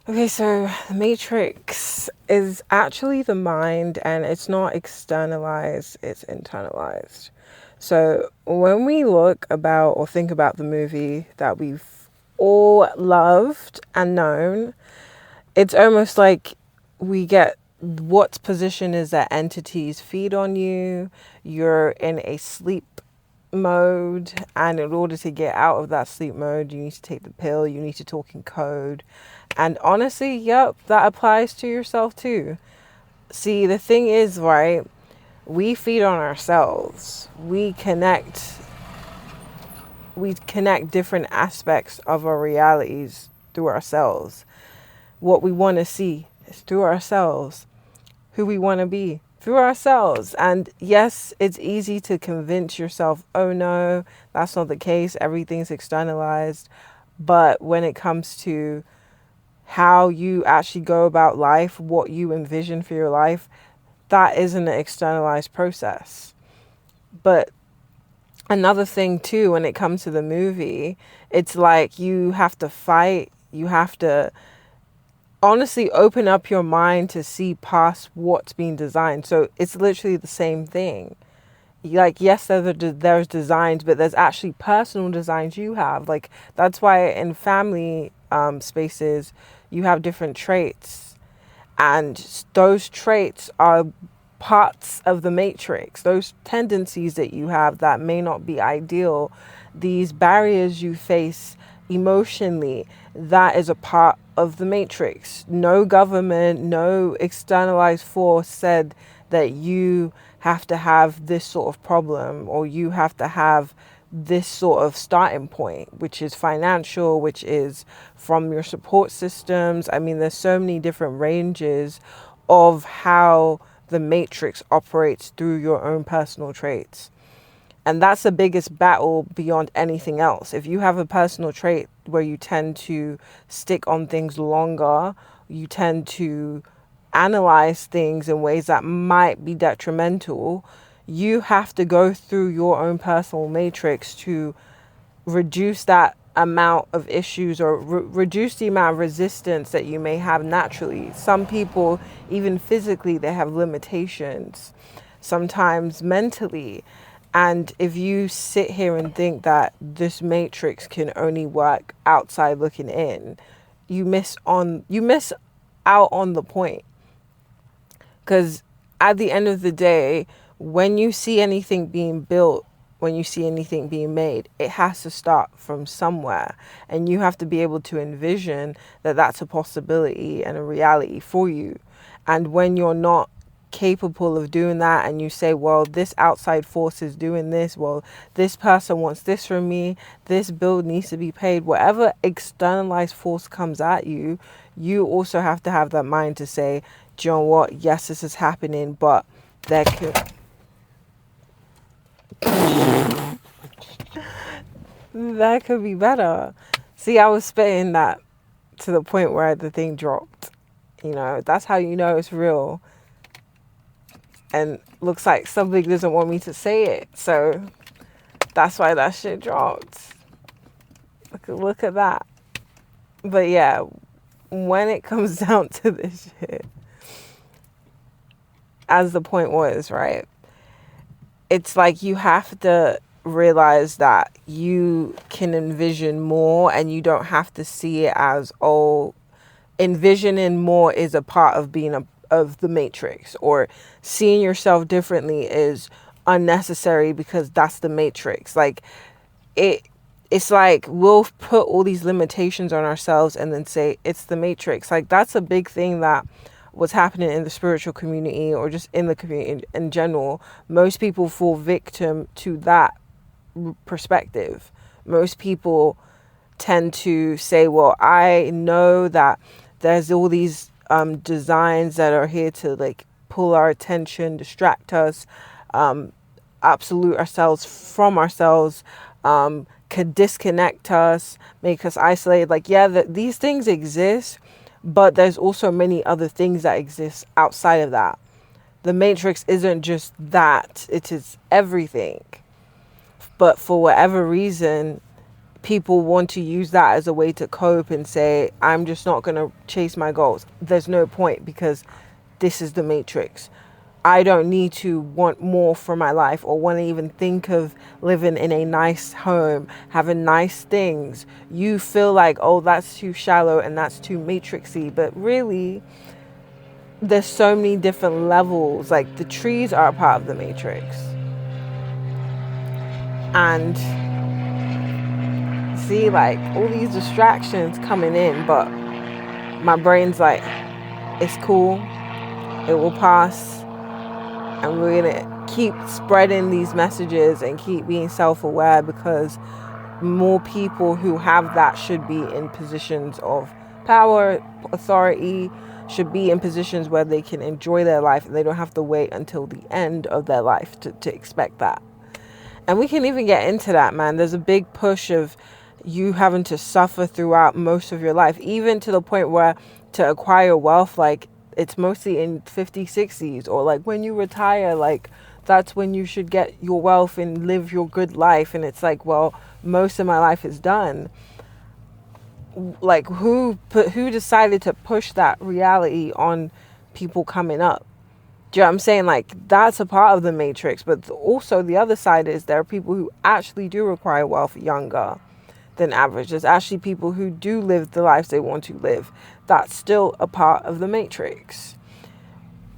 Okay, so the matrix is actually the mind, and it's not externalized, it's internalized. So when we look about or think about the movie that we've all loved and known, it's almost like we get what position is that entities feed on you. You're in a sleep mode, and in order to get out of that sleep mode, you need to take the pill, you need to talk in code. And honestly, yep, that applies to yourself too. See, the thing is, right, we feed on ourselves. We connect different aspects of our realities through ourselves. What we want to see is through ourselves. Who we want to be through ourselves. And yes, it's easy to convince yourself, oh no, that's not the case. Everything's externalized. But when it comes to how you actually go about life, what you envision for your life, that isn't an externalized process. But another thing too, when it comes to the movie, it's like you have to fight, you have to honestly open up your mind to see past what's being designed. So it's literally the same thing. Like, yes, there's designs, but there's actually personal designs you have. Like, that's why in family spaces you have different traits, and those traits are parts of the matrix. Those tendencies that you have that may not be ideal, these barriers you face emotionally, that is a part of the matrix. No government, no externalized force said that you have to have this sort of problem, or you have to have this sort of starting point, which is financial, which is from your support systems. I mean, there's so many different ranges of how the matrix operates through your own personal traits. And that's the biggest battle beyond anything else. If you have a personal trait where you tend to stick on things longer, you tend to analyze things in ways that might be detrimental, you have to go through your own personal matrix to reduce that amount of issues, or reduce the amount of resistance that you may have naturally. Some people, even physically, they have limitations, sometimes mentally. And if you sit here and think that this matrix can only work outside looking in, you miss out on the point. Because at the end of the day, when you see anything being built, when you see anything being made, it has to start from somewhere. And you have to be able to envision that that's a possibility and a reality for you. And when you're not capable of doing that, and you say, well, this outside force is doing this, well, this person wants this from me, this bill needs to be paid, whatever externalized force comes at you, you also have to have that mind to say, do you know what, yes, this is happening, but there could that could be better. See, I was spitting that to the point where the thing dropped. That's how you know it's real. And looks like something doesn't want me to say it. So that's why that shit dropped. Look at that. But yeah, when it comes down to this shit, as the point was, right? It's like you have to realize that you can envision more, and you don't have to see it as, oh, envisioning more is a part of being of the matrix, or seeing yourself differently is unnecessary because that's the matrix. Like, it's like we'll put all these limitations on ourselves and then say it's the matrix. Like, that's a big thing that was happening in the spiritual community, or just in the community in general. Most people fall victim to that perspective. Most people tend to say, well, I know that there's all these designs that are here to like pull our attention, distract us, absolute ourselves from ourselves, could disconnect us, make us isolated. Like, yeah, these things exist, but there's also many other things that exist outside of that. The matrix isn't just that, it is everything. But for whatever reason, people want to use that as a way to cope and say, I'm just not going to chase my goals. There's no point, because this is the matrix. I don't need to want more for my life or want to even think of living in a nice home, having nice things. You feel like, oh, that's too shallow and that's too matrixy. But really, there's so many different levels. Like, the trees are a part of the matrix. And see, like, all these distractions coming in, but my brain's like, it's cool, it will pass, and we're gonna keep spreading these messages and keep being self-aware, because more people who have that should be in positions of power, authority, should be in positions where they can enjoy their life and they don't have to wait until the end of their life to expect that. And we can even get into that, man. There's a big push of you having to suffer throughout most of your life, even to the point where to acquire wealth, like, it's mostly in 50s, 60s, or like when you retire, like, that's when you should get your wealth and live your good life. And it's like, well, most of my life is done. Like, who decided to push that reality on people coming up? Do you know what I'm saying? Like, that's a part of the matrix. But also the other side is there are people who actually do require wealth younger than average. There's actually people who do live the lives they want to live. That's still a part of the matrix.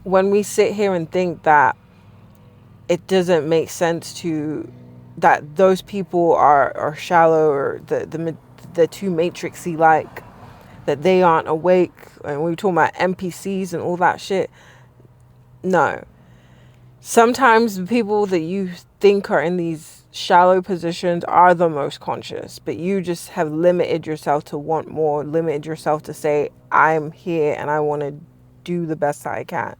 When we sit here and think that it doesn't make sense to, that those people are shallow, or the too matrixy, like, that they aren't awake, and we were talking about NPCs and all that shit. No. Sometimes the people that you think are in these shallow positions are the most conscious, but you just have limited yourself to want more, limited yourself to say, I'm here and I want to do the best I can.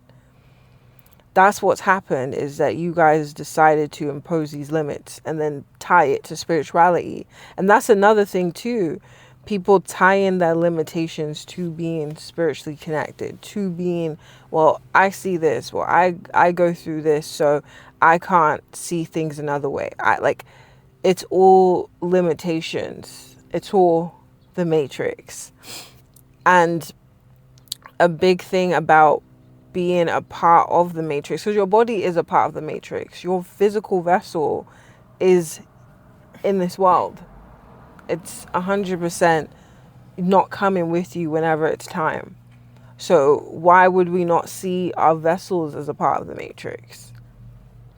That's what's happened, is that you guys decided to impose these limits and then tie it to spirituality. And that's another thing too. People tie in their limitations to being spiritually connected, to being, well, I see this, well, I go through this, so I can't see things another way. It's all limitations. It's all the matrix. And a big thing about being a part of the matrix, because your body is a part of the matrix. Your physical vessel is in this world. It's 100% not coming with you whenever it's time. So why would we not see our vessels as a part of the matrix?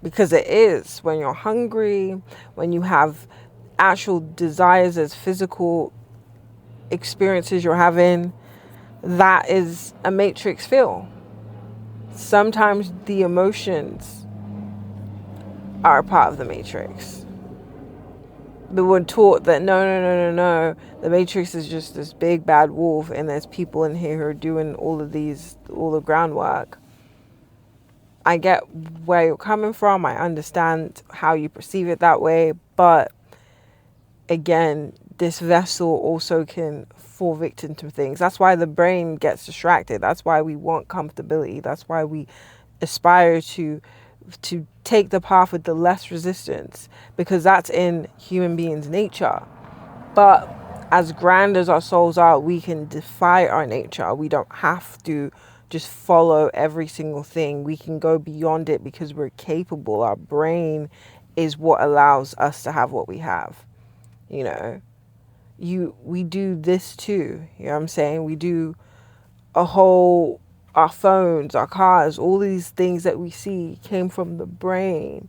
Because it is. When you're hungry, when you have actual desires as physical experiences you're having, that is a matrix feel. Sometimes the emotions are a part of the matrix. But we're taught that no, the matrix is just this big bad wolf, and there's people in here who are doing all the groundwork. I get where you're coming from. I understand how you perceive it that way. But again, this vessel also can fall victim to things. That's why the brain gets distracted. That's why we want comfortability. That's why we aspire to take the path with the less resistance, because that's in human beings' nature. But as grand as our souls are, we can defy our nature. We don't have to just follow every single thing. We can go beyond it because we're capable. Our brain is what allows us to have what we have. You know, we do this too. You know what I'm saying? We do our phones, our cars, all these things that we see came from the brain.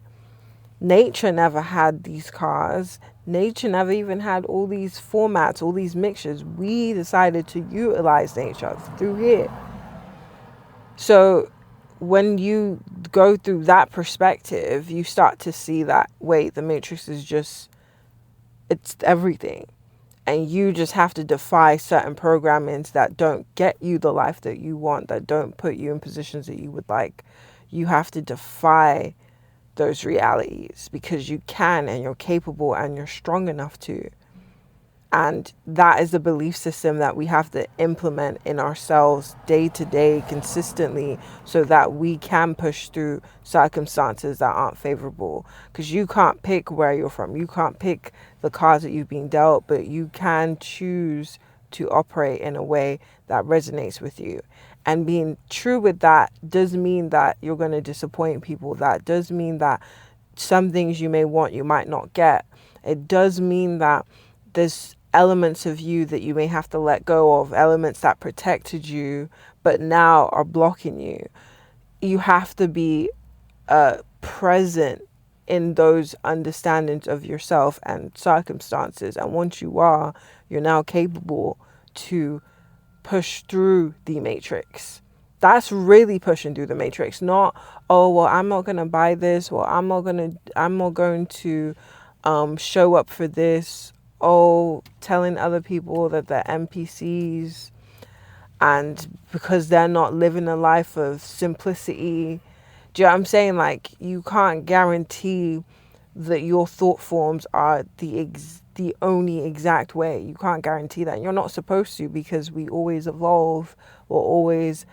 Nature never had these cars. Nature never even had all these formats, all these mixtures. We decided to utilize nature through here. So when you go through that perspective, you start to see that, wait, the matrix is just, it's everything. And you just have to defy certain programmings that don't get you the life that you want, that don't put you in positions that you would like. You have to defy those realities, because you can, and you're capable, and you're strong enough to. And that is the belief system that we have to implement in ourselves day to day, consistently, so that we can push through circumstances that aren't favorable. Because you can't pick where you're from. You can't pick the cards that you've been dealt, but you can choose to operate in a way that resonates with you. And being true with that does mean that you're going to disappoint people. That does mean that some things you may want, you might not get. It does mean that there's elements of you that you may have to let go of, elements that protected you, but now are blocking you. You have to be present in those understandings of yourself and circumstances. And once you are, you're now capable to push through the matrix. That's really pushing through the matrix. Not, oh well, I'm not gonna buy this, or I'm not going to show up for this. Oh, telling other people that they're NPCs, and because they're not living a life of simplicity. Do you know what I'm saying? Like, you can't guarantee that your thought forms are the only exact way. You can't guarantee that. You're not supposed to, because we always evolve. We're always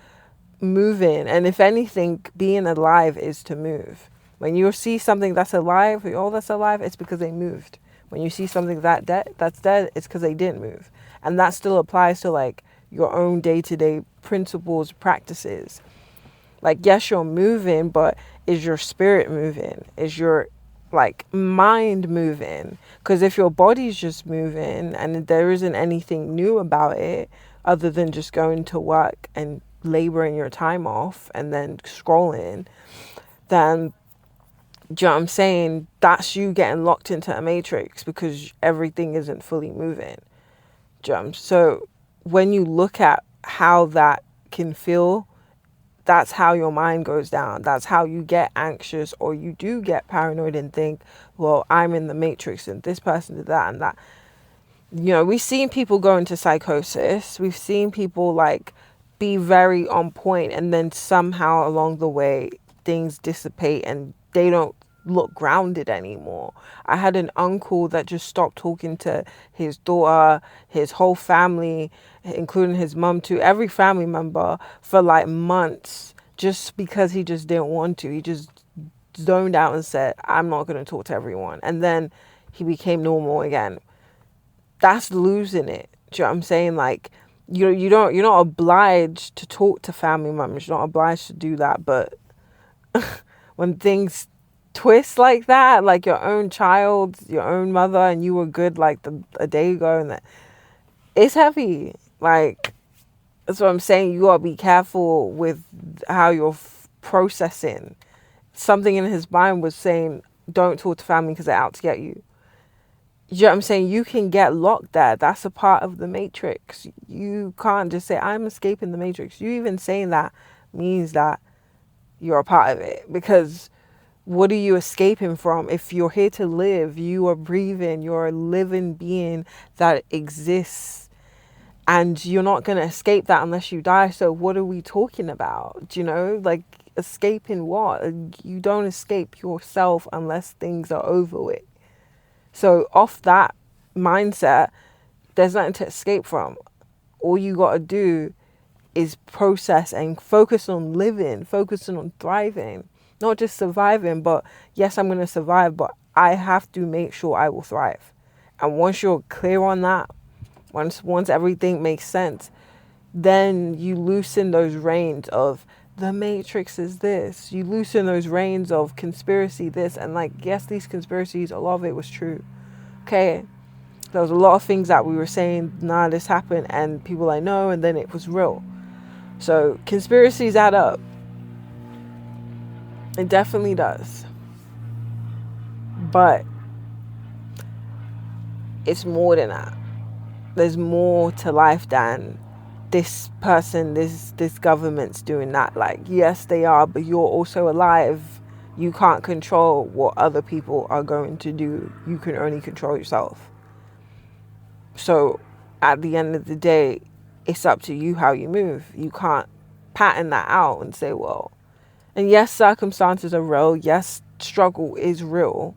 moving. And if anything, being alive is to move. When you see something that's alive, all that's alive, it's because they moved. When you see something that's dead, it's because they didn't move. And that still applies to like your own day-to-day principles, practices. Like, yes, you're moving, but is your spirit moving? Is your like mind moving? Because if your body's just moving and there isn't anything new about it other than just going to work and laboring your time off and then scrolling, then, do you know what I'm saying? That's you getting locked into a matrix because everything isn't fully moving. So when you look at how that can feel, that's how your mind goes down. That's how you get anxious, or you do get paranoid and think, well, I'm in the matrix and this person did that and that. You know, we've seen people go into psychosis. We've seen people like be very on point, and then somehow along the way things dissipate and they don't look grounded anymore. I had an uncle that just stopped talking to his daughter, his whole family, including his mum too, every family member, for like months, just because he just didn't want to. He just zoned out and said, I'm not going to talk to everyone. And then he became normal again. That's losing it. Do you know what I'm saying? Like, you're not obliged to talk to family members. You're not obliged to do that. But when things twist like that, like your own child, your own mother, and you were good like a day ago, and that, it's heavy. Like, that's what I'm saying. You gotta be careful with how you're processing. Something in his mind was saying, don't talk to family because they're out to get you. You know what I'm saying? You can get locked there. That's a part of the matrix. You can't just say, I'm escaping the matrix. You even saying that means that you're a part of it. Because what are you escaping from? If you're here to live, you are breathing, you're a living being that exists. And you're not going to escape that unless you die. So what are we talking about? Do you know? Like, escaping what? You don't escape yourself unless things are over with. So off that mindset, there's nothing to escape from. All you got to do is process and focus on living, focusing on thriving, not just surviving. But yes, I'm going to survive, but I have to make sure I will thrive. And once you're clear on that, once everything makes sense, then you loosen those reins of the matrix is this. You loosen those reins of conspiracy this. And like, yes, these conspiracies, a lot of it was true. Okay. There was a lot of things that we were saying, nah, this happened. And people I know, and then it was real. So conspiracies add up. It definitely does. But it's more than that. There's more to life than this person, this government's doing that. Like, yes, they are, but you're also alive. You can't control what other people are going to do. You can only control yourself. So at the end of the day, it's up to you how you move. You can't pattern that out and say, well, and yes, circumstances are real. Yes, struggle is real.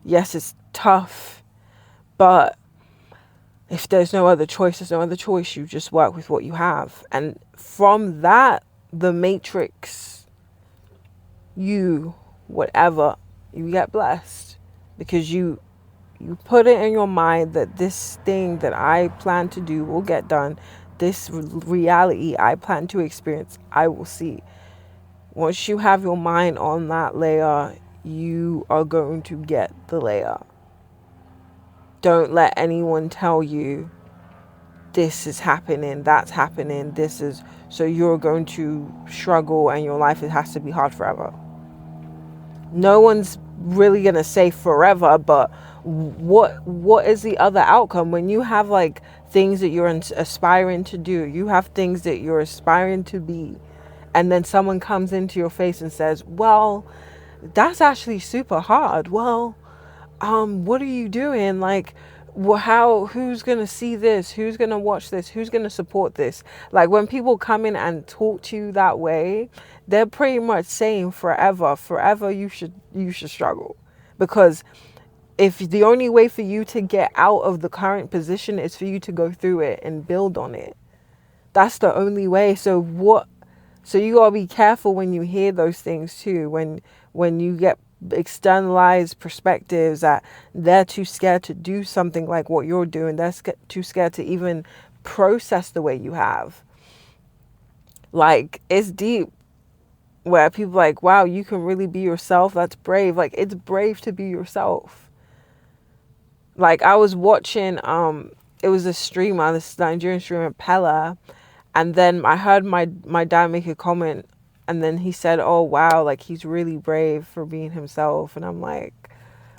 Yes, it's tough. But if there's no other choice, there's no other choice. You just work with what you have. And from that, the matrix, you, whatever, you get blessed. Because you You put it in your mind that this thing that I plan to do will get done. This reality I plan to experience, I will see. Once you have your mind on that layer, you are going to get the layer. Don't let anyone tell you this is happening, that's happening, this is, so you're going to struggle and your life, it has to be hard forever. No one's really going to say forever, but what is the other outcome when you have like things that you're aspiring to do, you have things that you're aspiring to be, and then someone comes into your face and says, well, that's actually super hard. Well, what are you doing? Like, who's going to see this? Who's going to watch this? Who's going to support this? Like, when people come in and talk to you that way, they're pretty much saying forever you should struggle. Because if the only way for you to get out of the current position is for you to go through it and build on it, that's the only way. So you gotta be careful when you hear those things too. When you get externalized perspectives that they're too scared to do something like what you're doing, they're too scared to even process the way you have. Like, it's deep where people are like, wow, you can really be yourself. That's brave. Like, it's brave to be yourself. Like, I was watching, it was a streamer, this Nigerian streamer, Pella, and then I heard my dad make a comment, and then he said, oh, wow, like, he's really brave for being himself. And I'm like,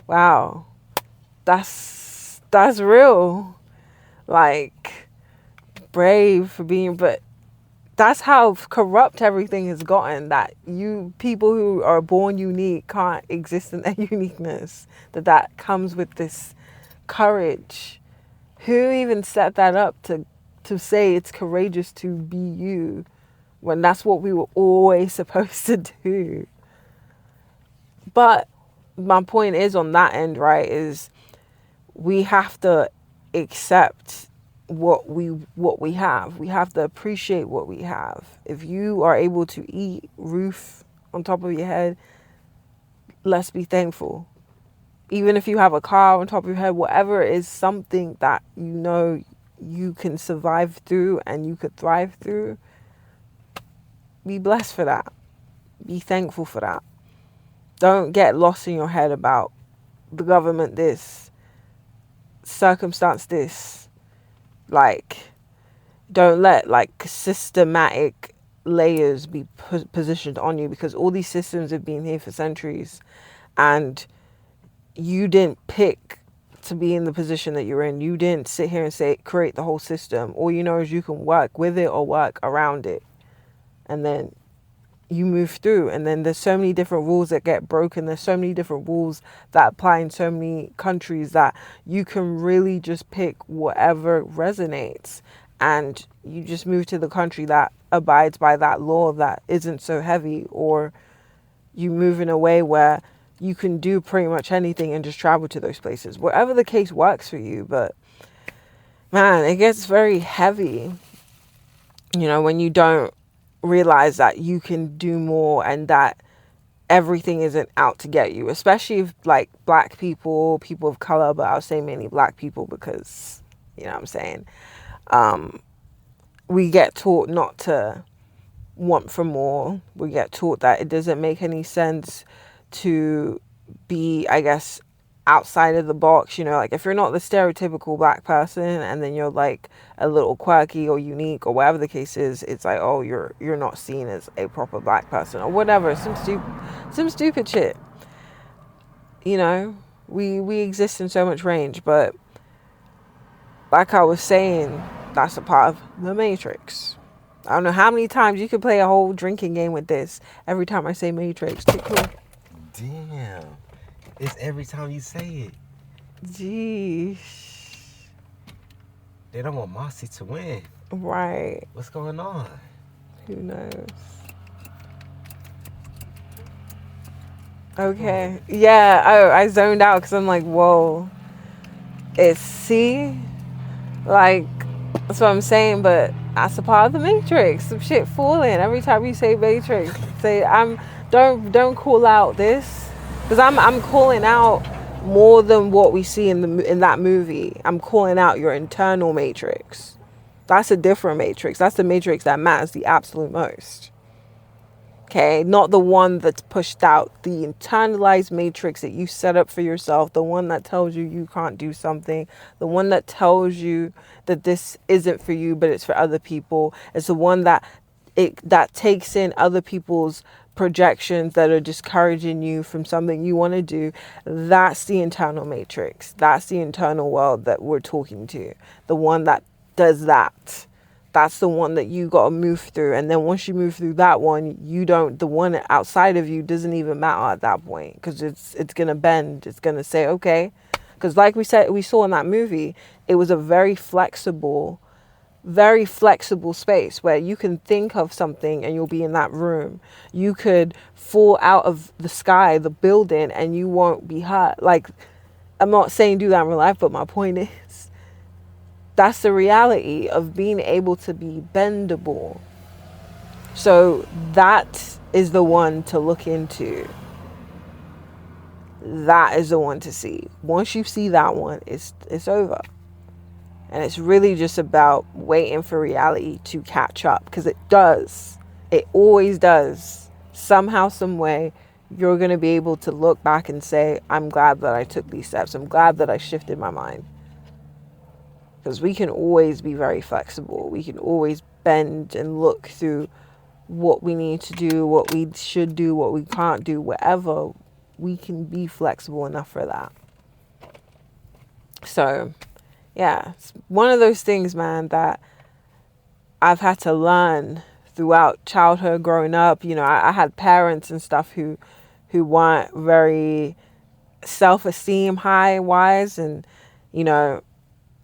wow, that's real. Like, brave for being, but that's how corrupt everything has gotten, that people who are born unique can't exist in their uniqueness, that comes with this courage. Who even set that up to say it's courageous to be you when that's what we were always supposed to do? But my point is, on that end, right, is we have to accept what we have. We have to appreciate what we have. If you are able to eat, roof on top of your head, let's be thankful. Even if you have a car on top of your head, whatever is something that you know you can survive through and you could thrive through, be blessed for that. Be thankful for that. Don't get lost in your head about the government this, circumstance this. Like, don't let like systematic layers be positioned on you, because all these systems have been here for centuries and you didn't pick to be in the position that you're in. You didn't sit here and say create the whole system. All you know is you can work with it or work around it, and then you move through. And then there's so many different rules that get broken. There's so many different rules that apply in so many countries that you can really just pick whatever resonates, and you just move to the country that abides by that law that isn't so heavy, or you move in a way where you can do pretty much anything and just travel to those places. Whatever the case works for you. But man, it gets very heavy, when you don't realize that you can do more and that everything isn't out to get you, especially if like black people of color, but I'll say mainly black people, because you know what I'm saying, we get taught not to want for more. We get taught that it doesn't make any sense to be, I guess, outside of the box. Like, if you're not the stereotypical black person and then you're like a little quirky or unique or whatever the case is, it's like, oh, you're not seen as a proper black person or whatever, some stupid shit. We exist in so much range, but like I was saying, that's a part of the Matrix. I don't know how many times you could play a whole drinking game with this. Every time I say Matrix, tickle. Damn. It's every time you say it. Jeez. They don't want Marcy to win. Right. What's going on? Who knows? Okay. Yeah, I zoned out because I'm like, whoa. It's C? Like, that's what I'm saying, but that's a part of the Matrix. Some shit falling every time you say Matrix. Say, don't call out this, because I'm calling out more than what we see in that movie. I'm calling out your internal matrix. That's a different matrix. That's the matrix that matters the absolute most. Okay, not the one that's pushed out, the internalized matrix that you set up for yourself, the one that tells you you can't do something, the one that tells you that this isn't for you but it's for other people. It's the one that takes in other people's projections that are discouraging you from something you want to do. That's the internal matrix. That's the internal world that we're talking to. The one that does that. That's the one that you got to move through. And then once you move through that one, the one outside of you doesn't even matter at that point, because it's going to bend. It's going to say, okay. Because like we saw in that movie, it was a very flexible space where you can think of something and you'll be in that room. You could fall out of the sky, the building, and you won't be hurt. Like, I'm not saying do that in real life, but my point is, that's the reality of being able to be bendable. So that is the one to look into. That is the one to see. Once you see that one, it's over. And it's really just about waiting for reality to catch up, because it does. It always does. Somehow, some way, you're going to be able to look back and say, I'm glad that I took these steps. I'm glad that I shifted my mind. Because we can always be very flexible. We can always bend and look through what we need to do, what we should do, what we can't do, whatever. We can be flexible enough for that. So, yeah, it's one of those things, man, that I've had to learn throughout childhood, growing up. You know, I had parents and stuff who weren't very self-esteem high wise, and, you know,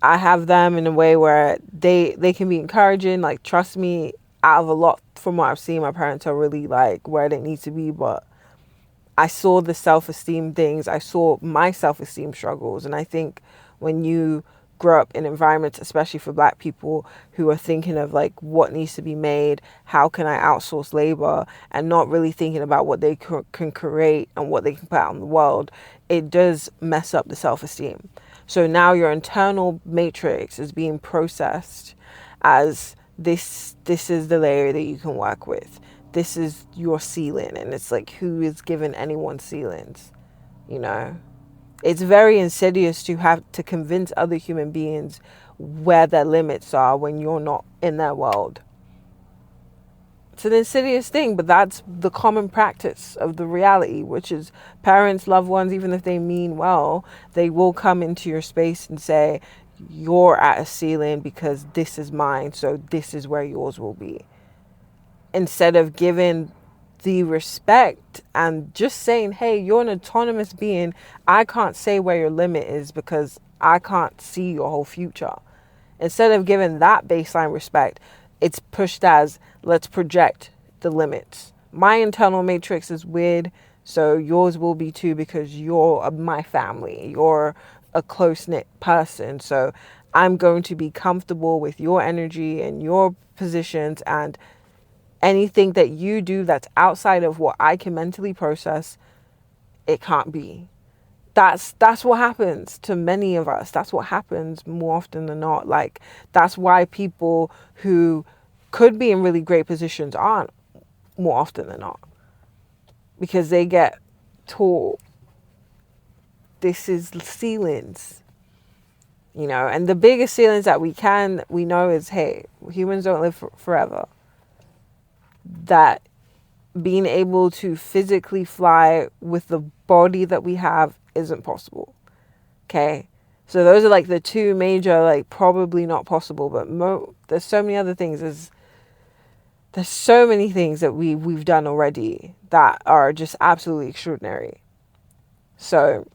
I have them in a way where they can be encouraging, like, trust me, out of a lot from what I've seen, my parents are really like where they need to be. But I saw the self-esteem things. I saw my self-esteem struggles. And I think when you grow up in environments, especially for Black people, who are thinking of like what needs to be made, how can I outsource labor, and not really thinking about what they can create and what they can put out in the world, it does mess up the self-esteem. So now your internal matrix is being processed as this is the layer that you can work with. This is your ceiling. And it's like, who is giving anyone ceilings? You know? It's very insidious to have to convince other human beings where their limits are when you're not in their world. It's an insidious thing, but that's the common practice of the reality, which is parents, loved ones, even if they mean well, they will come into your space and say, you're at a ceiling because this is mine, so this is where yours will be. Instead of giving the respect and just saying, hey, you're an autonomous being. I can't say where your limit is because I can't see your whole future. Instead of giving that baseline respect, it's pushed as, let's project the limits. My internal matrix is weird, so yours will be too, because you're my family. You're a close-knit person. So I'm going to be comfortable with your energy and your positions, and anything that you do that's outside of what I can mentally process, it can't be. That's what happens to many of us. That's what happens more often than not. Like, that's why people who could be in really great positions aren't more often than not. Because they get taught this is ceilings. You know, and the biggest ceilings that we know is, hey, humans don't live forever. That being able to physically fly with the body that we have isn't possible. Okay, so those are like the two major, like, probably not possible, but there's so many other things. There's so many things that we've done already that are just absolutely extraordinary. So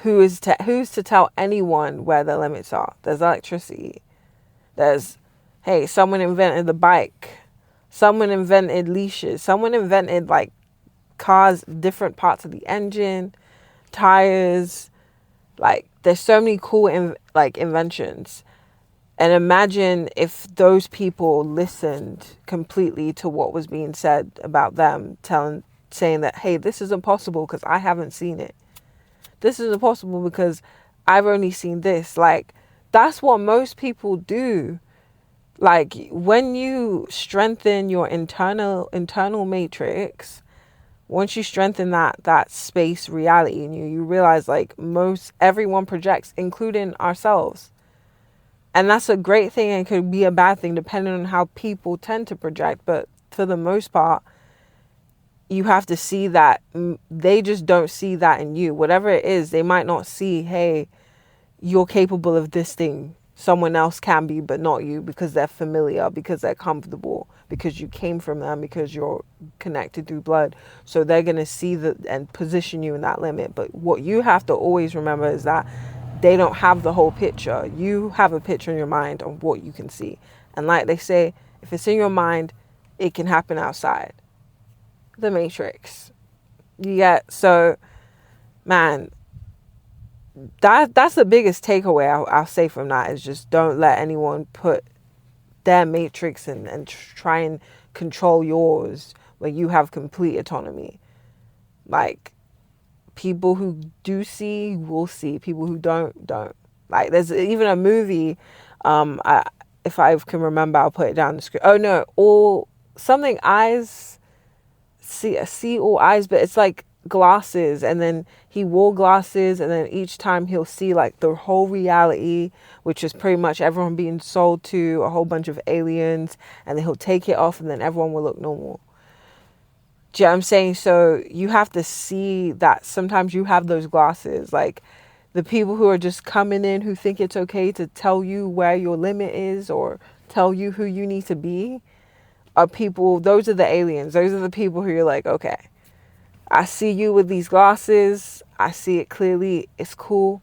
who's to tell anyone where their limits are? There's electricity. There's, hey, someone invented the bike. Someone invented leashes. Someone invented, like, cars, different parts of the engine, tires. Like, there's so many cool inventions. And imagine if those people listened completely to what was being said about them, saying that, hey, this is impossible because I haven't seen it. this is impossible because I've only seen this. Like, that's what most people do. Like, when you strengthen your internal matrix, once you strengthen that space reality in you, you realize like most everyone projects, including ourselves. And that's a great thing and could be a bad thing depending on how people tend to project. But for the most part, you have to see that they just don't see that in you. Whatever it is, they might not see, hey, you're capable of this thing. Someone else can be, but not you, because they're familiar, because they're comfortable, because you came from them, because you're connected through blood. So they're going to see that and position you in that limit. But what you have to always remember is that they don't have the whole picture. You have a picture in your mind of what you can see. And like they say, if it's in your mind, it can happen outside. The Matrix. Yeah, so, man, that's the biggest takeaway I'll say from that is just don't let anyone put their matrix and try and control yours where you have complete autonomy. Like, people who do see will see, people who don't. Like, there's even a movie, if I can remember, I'll put it down the screen. Oh no, all something eyes see all eyes, but it's like glasses, and then he wore glasses, and then each time he'll see like the whole reality, which is pretty much everyone being sold to a whole bunch of aliens, and then he'll take it off and then everyone will look normal. Do you know what I'm saying? So you have to see that sometimes you have those glasses. Like, the people who are just coming in who think it's okay to tell you where your limit is or tell you who you need to be are people, those are the aliens. Those are the people who you're like, okay, I see you with these glasses. I see it clearly. It's cool.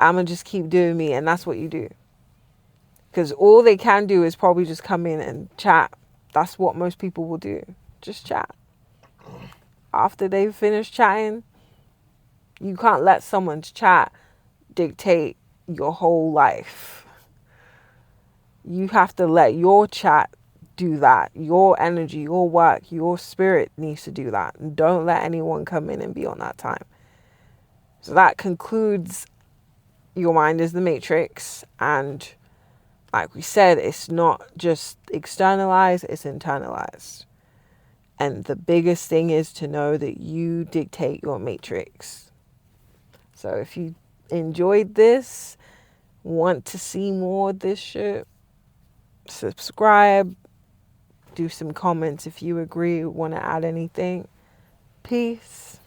I'm going to just keep doing me. And that's what you do. Because all they can do is probably just come in and chat. That's what most people will do. Just chat. After they've finished chatting, you can't let someone's chat dictate your whole life. You have to let your chat do that. Your energy, your work, your spirit needs to do that. And don't let anyone come in and be on that time. So that concludes Your Mind is the Matrix. And like we said, it's not just externalized, it's internalized. And the biggest thing is to know that you dictate your matrix. So if you enjoyed this, want to see more of this shit, subscribe, do some comments if you agree, want to add anything. Peace.